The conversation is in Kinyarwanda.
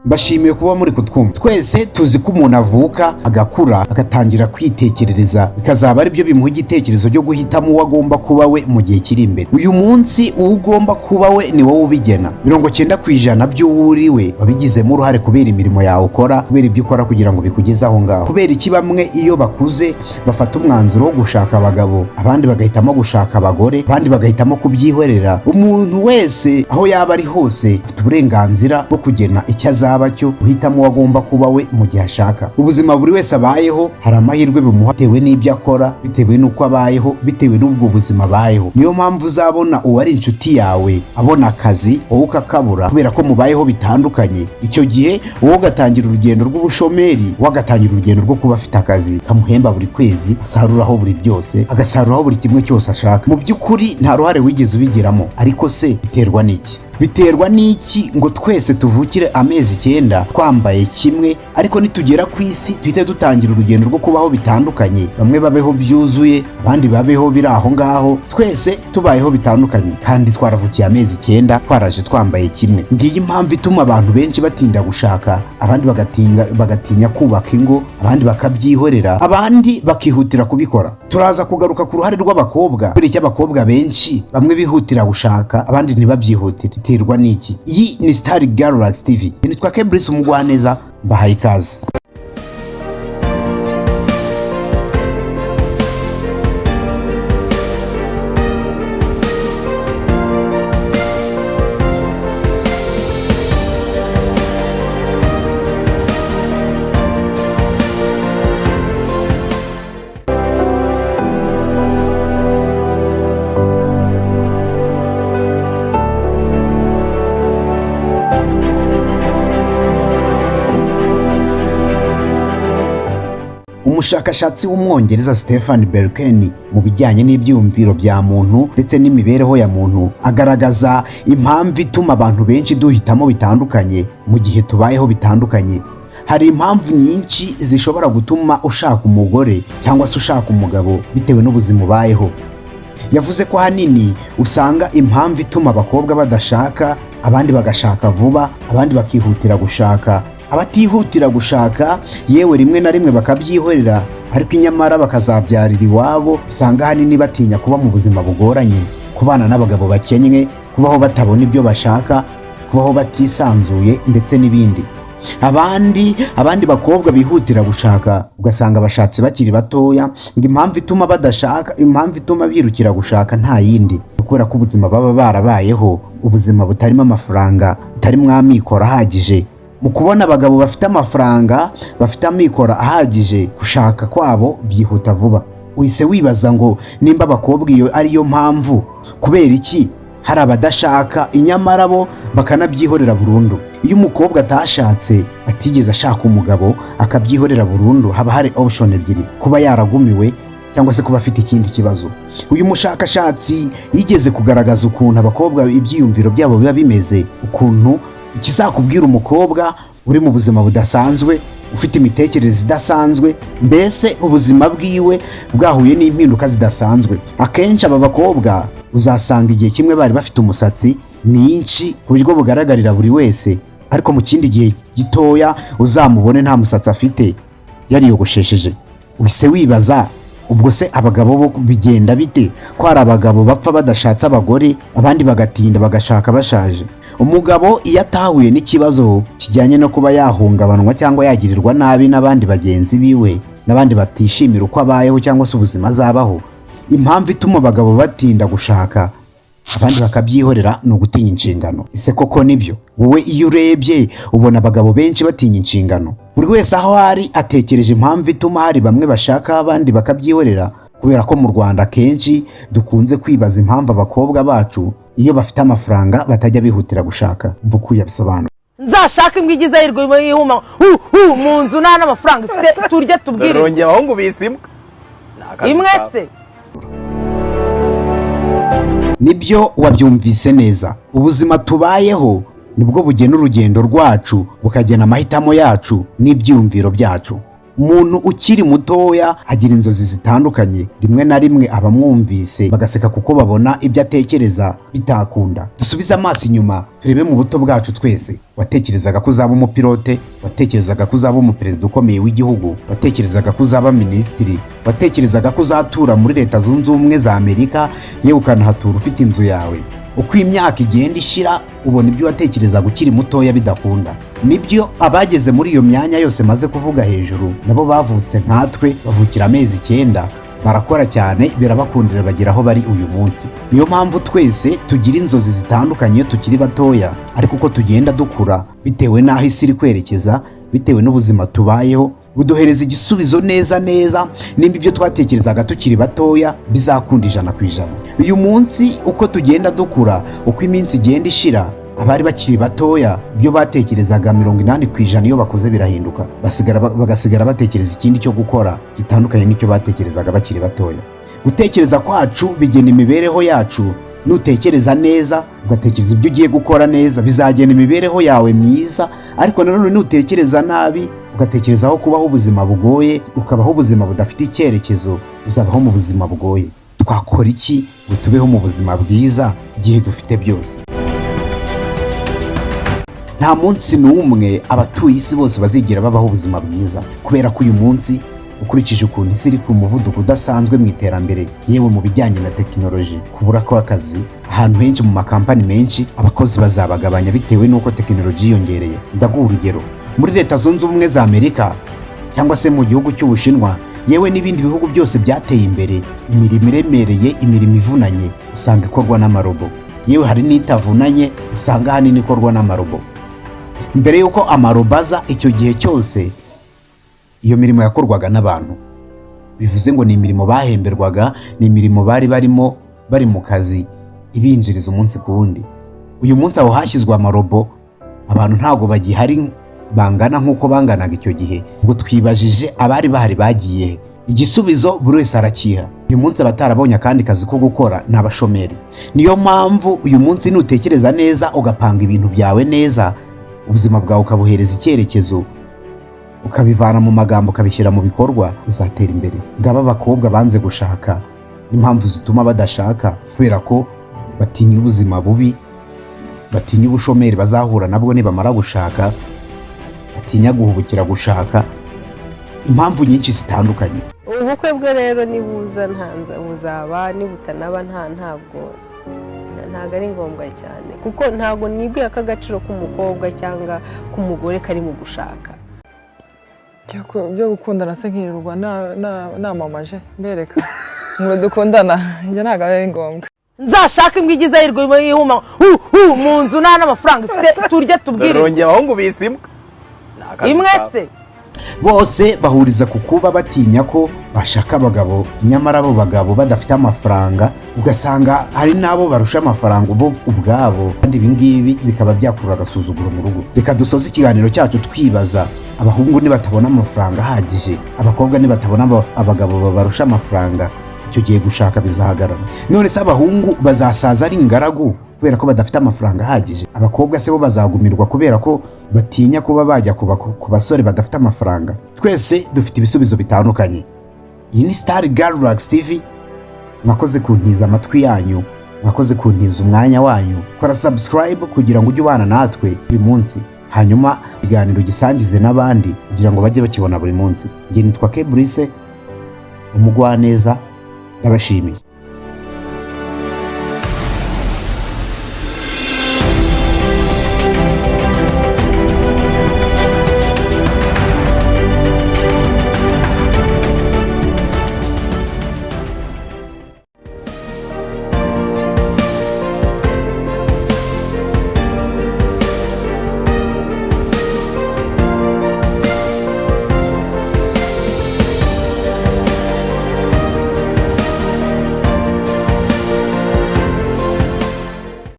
Mbashimiye kuba muri kutwumva. Twese tuzi ko umuntu avuka agakura agatangira kwitekerereza, bikazaba ari byo bimuha igitekerezo cyo guhitamo uwo agomba kuba we mu gihe kiri imbere. Uyu munsi uwo ugomba kuba we ni wowe ubigena. 90% by'uwo uri we wabigizemo uruhare kubera imirimo yawe ukora, kubera ibyo ukora kugira ngo bikugeze aho ngaho. Kubera iki bamwe iyo bakuze bafata umwanzuro wo gushaka abagabo, abandi bagahitamo gushaka abagore, abandi bagahitamo kubyihorera. Umuntu wese aho yaba ari hose afite uburenganzira bwo kugena icyo azaba cyo, uhitamo uwo agomba kuba we mu gihe ashaka. Ubuzima buri wese abayeho hari amahirwe bimuha bitewe n'ibyo akora, bitewe n'uko abayeho, bitewe n'ubwo buzima abayeho. Niyo mpamvu uzabona uwo ari inshuti yawe abona akazi wowe ukakabura kubera ko mubayeho bitandukanye. Icyo gihe wowe ugatangira urugendo rw'ubushomeri, wowe agatangira urugendo rwo kuba afite akazi kamuhemba buri kwezi, asaruraho buri byose, agasaruraho buri kimwe cyose ashaka. Mu by'ukuri nta ruhare wigeze ubigiramo, ariko se biterwa n'iki? Biterwa n'iki ngo twese tuvukire amezi 9 twambaye kimwe, ariko nitugera ku isi tuhite dutangira urugendo rwo kubaho bitandukanye? Bamwe babeho byuzuye, abandi babeho biri aho ngaho, twese tubayeho bitandukanye kandi twaravukiye amezi 9 twaraje twambaye kimwe. Ngiyi impamvu ituma abantu benshi batinda gushaka, abandi bagatinya kubaka ingo, abandi bakabyihorera, abandi bakihutira kubikora. Turaza kugaruka ku ruhare rw'abakobwa. Kubera iki abakobwa benshi bamwe bihutira gushaka abandi ntibabyihutire? Biterwa n'iki? Iyi ni Star Galaxy TV. Nitwa Kebris Umugwaneza, mbahaye ikaze. Umushakashatsi w'umwongereza Stephen Berkane mu bijyanye n'ibyumviro bya muntu ndetse n'imibereho ya muntu agaragaza impamvu ituma abantu benshi duhitamo bitandukanye mu gihe tubayeho bitandukanye. Hari impamvu nyinshi zishobora gutuma ushaka umugore cyangwa se ushaka umugabo bitewe n'ubuzima ubayeho. Yavuze ko hanini usanga impamvu ituma abakobwa badashaka, abandi bagashaka vuba, abandi bakihutira gushaka, abatihutira gushaka yewe rimwe na rimwe bakabyihorera, ariko inyamara bakazabyarira iwabo, usanga hanini batinya kuba mu buzima bugoranye, kubana n'abagabo bakennye, kubaho batabona ibyo bashaka, kubaho batisanzuye ndetse n'ibindi. Abandi bakobwa bihutira gushaka ugasanga bashatse bakiri batoya, ngo impamvu ituma badashaka, impamvu ituma birukira gushaka nta yindi, kubera ko ubuzima baba barabayeho ubuzima butarimo amafaranga, butarimo amikoro ahagije. Mu kubona abagabo bafite amafaranga, bafite amikoro ahagije, gushaka kwabo byihuta vuba. Uhise wibaza ngo nimba abakobwa iyo ariyo mpamvu, kubera iki hari abadashaka inyamara bo bakanabyihorera burundu? Iyo umukobwa atashatse, atigeze ashaka umugabo, akabyihorera burundu, haba hari option ebyiri: kuba yaragumiwe cyangwa se kuba afite ikindi kibazo. Uyu mushakashatsi yigeze kugaragaza ukuntu abakobwa ibyiyumviro byabo biba bimeze, ukuntu ikizakubwira umukobwa uri mu buzima budasanzwe, ufite imitekerereze idasanzwe, mbese ubuzima bwiwe bwahuye n'impinduka zidasanzwe. Akenshi aba bakobwa uzasanga igihe kimwe bari bafite umusatsi mwinshi ku buryo bugaragarira buri wese, ariko mu kindi gihe gitoya uzamubone nta musatsi afite, yariyogoshesheje. Uhise wibaza ubwo se abagabo bo bigenda bite? Ko hari abagabo bapfa badashatse abagore, abandi bagatinda bagashaka bashaje. Umugabo iyo atahuye n'ikibazo kijyanye no kuba yahungabanwa cyangwa yagirirwa nabi n'abandi bagenzi biwe, n'abandi batishimira uko abayeho cyangwa se ubuzima azabaho, impamvu ituma abagabo batinda gushaka abandi bakabyihorera ni ugutinya inshingano. Ese koko nibyo? Wowe iyo urebye ubona abagabo benshi batinya inshingano? Buri wese aho ari atekereje impamvu ituma hari bamwe bashaka abandi bakabyihorera, kubera ko mu Rwanda kenshi dukunze kwibaza impamvu abakobwa bacu iyo bafite amafaranga batajya bihutira gushaka. Mva uko yabisobanura. Nzashaka imbwigiza yirwe yihuma mu nzu nta n'amafaranga ifite, turye tubwire. Rongera abahungu bisimbwa imwese. Nibyo, wabyumvise neza. Ubuzima tubayeho nibwo bugena urugendo rwacu, bukagena amahitamo yacu n'ibyumviro byacu. umuntu ukiri mutoya agira inzozi zitandukanye, rimwe na rimwe abamwumvise bagaseka kuko babona ibyo atekereza bitakunda. Dusubize amaso inyuma turebe mu buto bwacu twese. Watekerezaga ko uzaba umupilote, watekerezaga ko uzaba umuperezida ukomeye w'igihugu, watekerezaga ko uzaba minisitiri, watekerezaga ko uzatura muri Leta Zunze Ubumwe za Amerika, yewe ukanahatura ufite inzu yawe. Uko imyaka igenda ishira ubona ibyo watekerezaga ukiri mutoya bidakunda. Nibyo abageze muri iyo myanya yose maze kuvuga hejuru nabo bavutse nkatwe, bavukira amezi 9, barakora cyane birabakundira bagera aho bari uyu munsi. Niyo mpamvu twese tugira inzozi zitandukanye iyo tukiri batoya, ariko uko tugenda dukura bitewe n'aho isi iri kwerekeza, bitewe n'ubuzima tubayeho, buduhereza igisubizo neza nimba ibyo twatekerezaga tukiri batoya bizakunda 100%. Uyu munsi uko tugenda dukura, uko iminsi igenda ishira, abari bakiri batoya ibyo batekerezaga 80% iyo bakuze birahinduka, bagasigara batekereza ikindi cyo gukora gitandukanye n'icyo batekerezaga bakiri batoya. Gutekereza kwacu bigena imibereho yacu. Nutekereza neza ugatekereza ibyo ugiye gukora neza, bizagena imibereho yawe myiza. Ariko nanone nutekereza nabi ugatekerezaho kubaho ubuzima bugoye, ukabaho ubuzima budafite icyerekezo, uzabaho mu buzima bugoye. Twakora iki ngo tubeho mu buzima bwiza igihe dufite byose? Nta munsi n'umwe abatuye isi bose bazigera babaho ubuzima bwiza, kubera ko uyu munsi ukurikije ukuntu isi iri ku muvuduko udasanzwe mu iterambere, yewe mu bijyanye na tekinoloji, kubura kw'akazi ahantu henshi mu makampani menshi, abakozi bazabagabanya bitewe n'uko tekinoloji yiyongereye. Ndaguha urugero, muri Leta Zunze Ubumwe za Amerika cyangwa se mu gihugu cy'Ubushinwa, yewe n'ibindi bihugu byose byateye imbere, imirimo iremereye, imirimo ivunanye usanga ikorwa n'amarobo. Yewe hari n'itavunanye usanga ahanini ikorwa n'amarobo. Mbere y'uko amarobo aza, icyo gihe cyose iyo mirimo yakorwaga n'abantu. Bivuze ngo ni imirimo bahemberwaga, ni imirimo bari mu kazi ibinjiriza umunsi ku wundi. Uyu munsi aho hashyizwe amarobo, abantu ntago bagihari bangana nk'uko banganaga icyo gihe. Ubwo twibajije abari bahari bagiye, igisubizo buri wese arakiha. Uyu munsi abatarabonye akandi kazi ko gukora ni abashomeri. Niyo mpamvu uyu munsi nutekereza neza ugapanga ibintu byawe neza, ubuzima bwawe ukabuhereza icyerekezo, ukabivana mu magambo ukabishyira mu bikorwa, uzatera imbere. Ngaba abakobwa banze gushaka n'impamvu zituma badashaka, kubera ko batinya ubuzima bubi, batinya ubushomeri bazahura nabwo nibamara gushaka, batinya guhubukira gushaka, impamvu nyinshi zitandukanye. Ubukwe bwe rero nibuza buzaba, nibutanaba ntabwo ari ngombwa cyane, kuko ntabwo nibwira ko agaciro k'umukobwa cyangwa k'umugore kari mu gushaka. Byo gukundana se nkirirwa namamaje mbereka ngo dukundana, njye ntabwo ari ngombwa. Nzashaka imbwa igize ayirwa yihuma mu nzu nta n'amafaranga ifite, turye tubwire. Rongera abahungu bise imbwa. Imwe se bose bahuriza ku kuba batinya ko bashaka abagabo, nyamara abo bagabo badafite amafaranga, ugasanga hari n'abo barusha amafaranga bo ubwabo, kandi ibi ngibi bikaba byakurura agasuzuguro mu rugo. Reka dusoze ikiganiro cyacu twibaza, abahungu nibatabona amafaranga ahagije, abakobwa nibatabona abagabo babarusha amafaranga, icyo gihe gushaka bizahagarara. None se abahungu bazasaza ari ingaragu kubera ko badafite amafaranga ahagije? Abakobwa se bo bazagumirwa kubera ko batinya kuba bajya ku basore badafite amafaranga? Twese dufite ibisubizo bitandukanye. Iyi ni Star Galaxy TV. Mwakoze kuntiza amatwi yanyu, mwakoze kuntiza umwanya wanyu. Kora subscribe kugira ngo ujye ubana natwe buri munsi, hanyuma ikiganiro gisangize n'abandi kugira ngo bajye bakibona buri munsi. Njye nitwa Kebrice umugwaneza, ndabashimiye.